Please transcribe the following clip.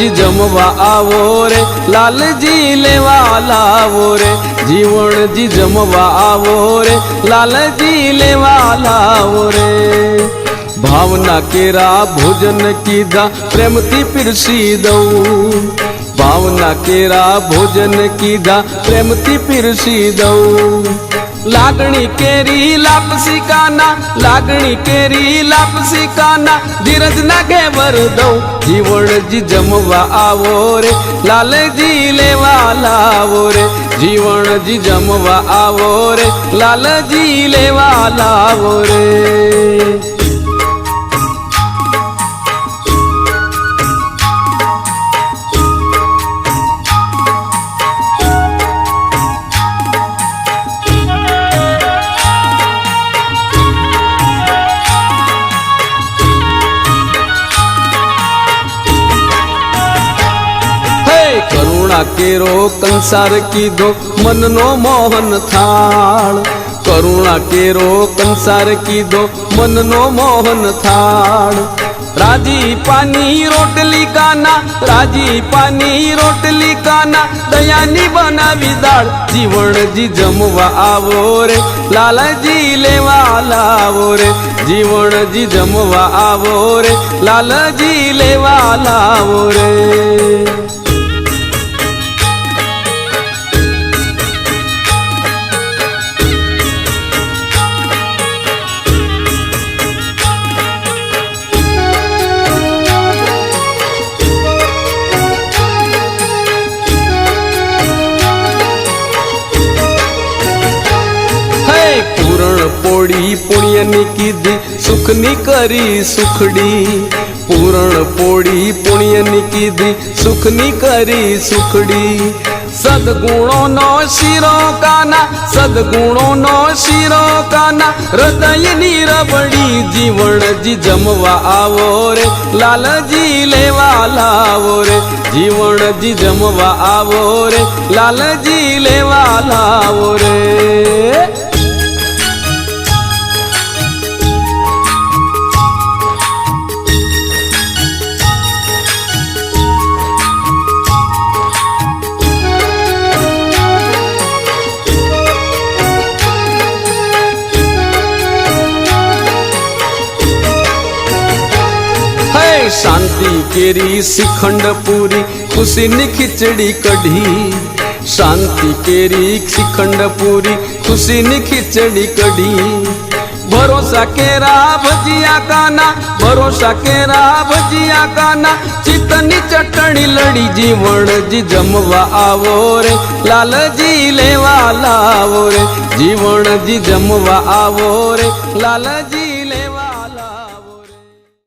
जी जमवा आवो रे लालजी लेवा लावो रे जीवन जी जमवा आवो रे लालजी लेवा लावो रे भावना केरा भोजन कीधा प्रेम थी पिरसी दऊं भावना केरा भोजन कीधा प्रेम थी पिरसी दऊं लागणी केरी लापसी काना लागणी केरी लापसी काना धीरज ना घेवर दऊं जीवन जी जमवा आवो रे लालजी लेवा लावो रे जीवन जी जमवा आवो रे लालजी लेवा लावो रे करुणा केरो कंसार कीधो मन नो मोहन थाल करुणा केरो कंसार कीधो मन नो मोहन थाल राजी पानी रोटली काना राजी पानी रोटली काना दयानी बनावी दाळ जीवन जी जमवा आवो रे लालजी लेवा लावो रे जीवन जी जमवा आवो रे लालजी लेवा लावो रे पूरण पोड़ी पुण्यनी कीधी सुखनी करी सुखड़ी पूरण पोड़ी पुण्यनी कीधी सुखनी करी सुखड़ी सद्गुणों नो शिरो काना सद्गुणों नो शिरो काना हृदय नीरबड़ी जीवन जी जमवा आवो रे लालजी लेवा लावो रे जीवन जी जमवा आवो रे लालजी लेवा लावो रे शांति केरी शिखंड पूरी खुशी नी खिचड़ी कढ़ी शांति केरी शिखंड पूरी खुशी नी खिचड़ी कढ़ी भरोसा केरा भजिया काना भरोसा केरा भजिया काना चितनी चटनी लड़ी जीवन जी जमवा आवो रे लालजी लेवा लावो रे जीवन जी जमवा आवो रे लालजी